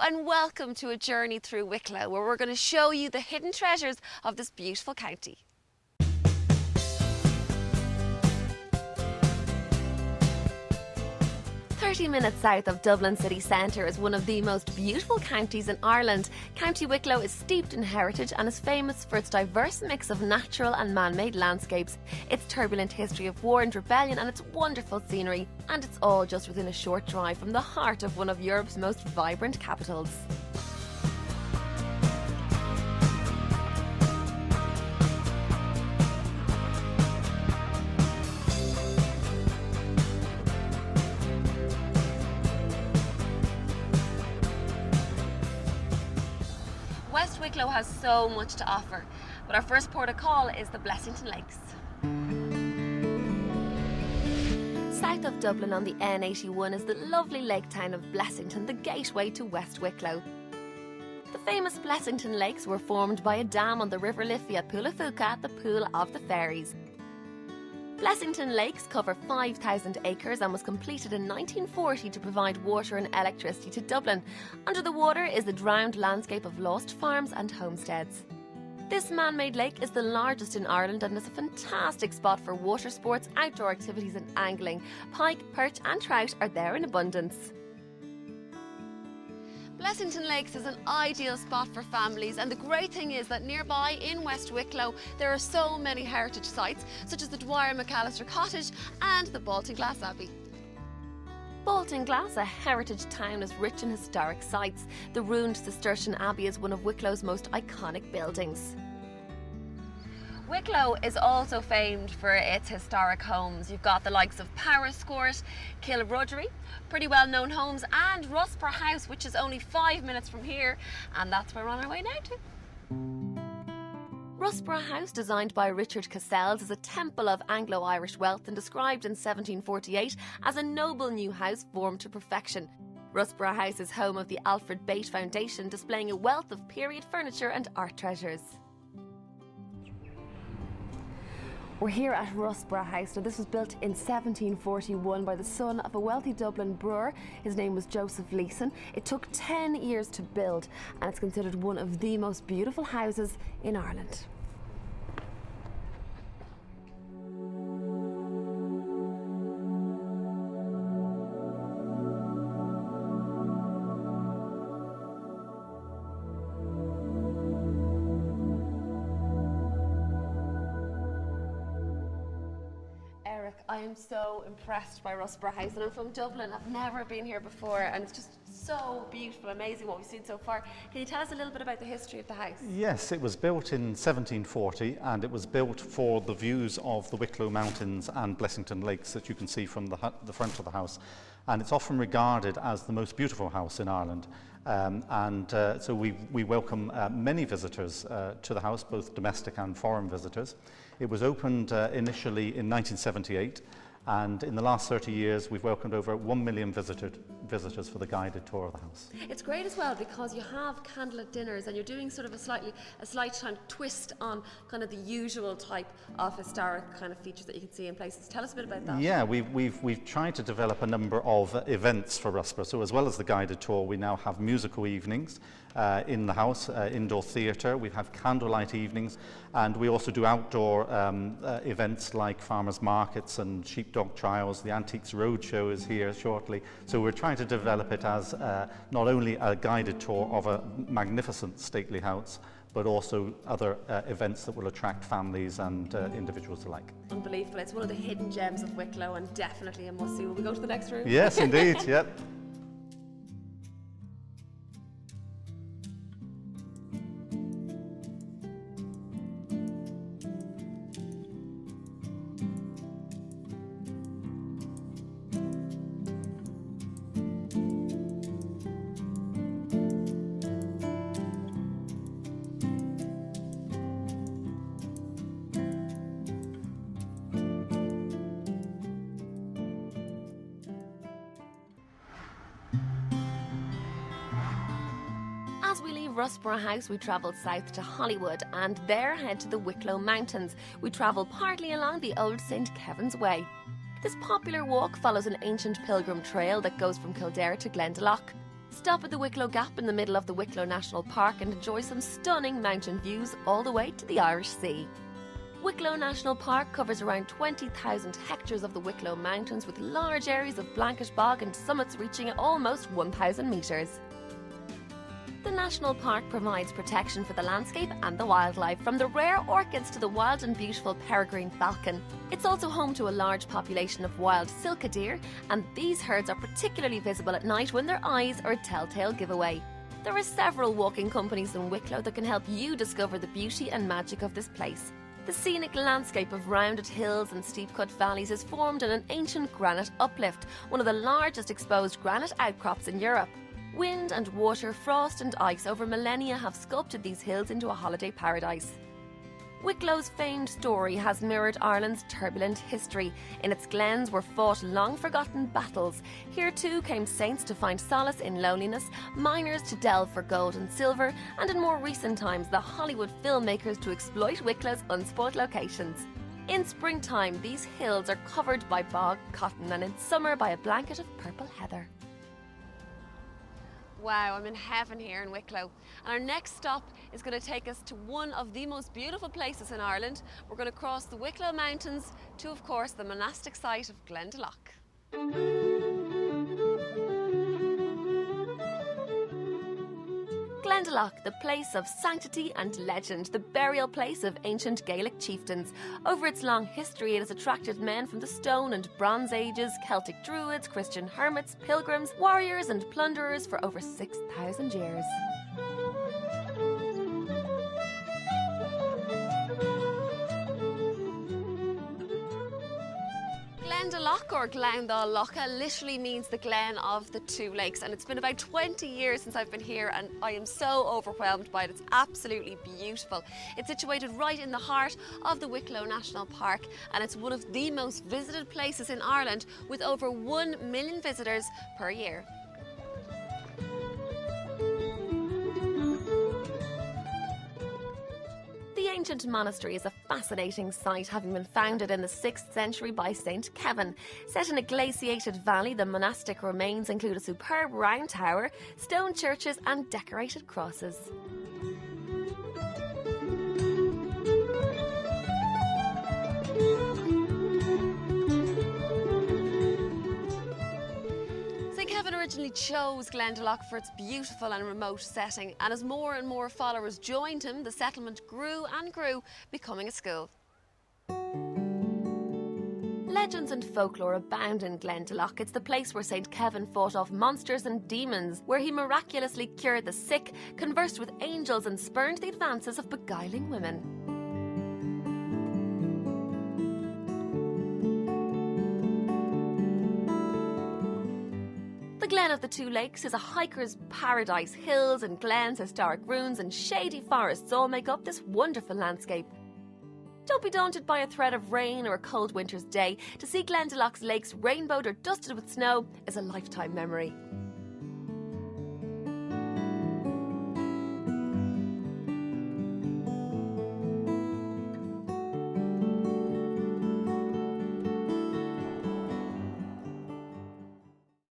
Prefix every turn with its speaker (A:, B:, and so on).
A: and welcome to a journey through Wicklow, where we're going to show you the hidden treasures of this beautiful county. "30 minutes south of Dublin city centre is one of the most beautiful counties in Ireland. County Wicklow is steeped in heritage and is famous for its diverse mix of natural and man-made landscapes, its turbulent history of war and rebellion and its wonderful scenery. And it's all just within a short drive from the heart of one of Europe's most vibrant capitals. West Wicklow has so much to offer, but our first port of call is the Blessington Lakes. South of Dublin on the N81 is the lovely lake town of Blessington, the gateway to West Wicklow. The famous Blessington Lakes were formed by a dam on the River Liffey at Poulaphouca, the pool of the fairies. Blessington Lakes cover 5,000 acres and was completed in 1940 to provide water and electricity to Dublin. Under the water is the drowned landscape of lost farms and homesteads. This man-made lake is the largest in Ireland and is a fantastic spot for water sports, outdoor activities and angling. Pike, perch and trout are there in abundance. Blessington Lakes is an ideal spot for families, and the great thing is that nearby in West Wicklow there are so many heritage sites such as the Dwyer McAllister Cottage and the Baltinglass Abbey. Baltinglass, a heritage town, is rich in historic sites. The ruined Cistercian Abbey is one of Wicklow's most iconic buildings. Wicklow is also famed for its historic homes. You've got the likes of Powerscourt, Kilrudgery, pretty well-known homes, and Russborough House, which is only 5 minutes from here, and that's where we're on our way now to. Russborough House, designed by Richard Cassels, is a temple of Anglo-Irish wealth and described in 1748 as a noble new house formed to perfection. Russborough House is home of the Alfred Bate Foundation, displaying a wealth of period furniture and art treasures. We're here at Russborough House. Now, this was built in 1741 by the son of a wealthy Dublin brewer. His name was Joseph Leeson. It took 10 years to build, and it's considered one of the most beautiful houses in Ireland. I am so impressed by Russborough House, and I'm from Dublin. I've never been here before, and it's just so beautiful, amazing what we've seen so far. Can you tell us a little bit about the history of the house?
B: Yes, it was built in 1740, and it was built for the views of the Wicklow Mountains and Blessington Lakes that you can see from the front of the house. And it's often regarded as the most beautiful house in Ireland. So we welcome many visitors to the house, both domestic and foreign visitors. It was opened initially in 1978, and in the last 30 years we've welcomed over 1 million visitors for the guided tour of the house.
A: It's great as well because you have candlelit dinners and you're doing sort of a slight twist on kind of the usual type of historic kind of features that you can see in places. Tell us a bit about that.
B: Yeah, we've tried to develop a number of events for Russborough. So as well as the guided tour, we now have musical evenings in the house, indoor theatre. We have candlelight evenings, and we also do outdoor events like farmers markets and sheepdog trials. The Antiques Roadshow is here shortly. So we're trying to develop it as not only a guided tour of a magnificent stately house, but also other events that will attract families and individuals alike.
A: Unbelievable. It's one of the hidden gems of Wicklow and definitely a must-see. Will we go to the next room?
B: Yes, indeed. Yep.
A: As we leave Russborough House, we travel south to Hollywood and there head to the Wicklow Mountains. We travel partly along the old St. Kevin's Way. This popular walk follows an ancient pilgrim trail that goes from Kildare to Glendalough. Stop at the Wicklow Gap in the middle of the Wicklow National Park and enjoy some stunning mountain views all the way to the Irish Sea. Wicklow National Park covers around 20,000 hectares of the Wicklow Mountains with large areas of blanket bog and summits reaching almost 1,000 metres. The National Park provides protection for the landscape and the wildlife, from the rare orchids to the wild and beautiful peregrine falcon. It's also home to a large population of wild silke deer, and these herds are particularly visible at night when their eyes are a telltale giveaway. There are several walking companies in Wicklow that can help you discover the beauty and magic of this place. The scenic landscape of rounded hills and steep-cut valleys is formed in an ancient granite uplift, one of the largest exposed granite outcrops in Europe. Wind and water, frost and ice over millennia have sculpted these hills into a holiday paradise. Wicklow's famed story has mirrored Ireland's turbulent history. In its glens were fought long-forgotten battles. Here too came saints to find solace in loneliness, miners to delve for gold and silver, and in more recent times the Hollywood filmmakers to exploit Wicklow's unspoilt locations. In springtime, these hills are covered by bog cotton, and in summer by a blanket of purple heather. Wow, I'm in heaven here in Wicklow. And our next stop is going to take us to one of the most beautiful places in Ireland. We're going to cross the Wicklow Mountains to, of course, the monastic site of Glendalough. Glendalough, the place of sanctity and legend, the burial place of ancient Gaelic chieftains. Over its long history, it has attracted men from the Stone and Bronze Ages, Celtic druids, Christian hermits, pilgrims, warriors and plunderers for over 6,000 years. Glendalough, or Glendalough, literally means the glen of the two lakes, and it's been about 20 years since I've been here and I am so overwhelmed by it. It's absolutely beautiful. It's situated right in the heart of the Wicklow National Park, and it's one of the most visited places in Ireland, with over 1 million visitors per year. The ancient monastery is a fascinating site, having been founded in the 6th century by St. Kevin. Set in a glaciated valley, the monastic remains include a superb round tower, stone churches and decorated crosses. Kevin originally chose Glendalough for its beautiful and remote setting, and as more and more followers joined him, the settlement grew and grew, becoming a school. Legends and folklore abound in Glendalough. It's the place where St. Kevin fought off monsters and demons, where he miraculously cured the sick, conversed with angels and spurned the advances of beguiling women. The Glen of the Two Lakes is a hiker's paradise. Hills and glens, historic ruins and shady forests all make up this wonderful landscape. Don't be daunted by a threat of rain or a cold winter's day. To see Glendalough's lakes rainbowed or dusted with snow is a lifetime memory.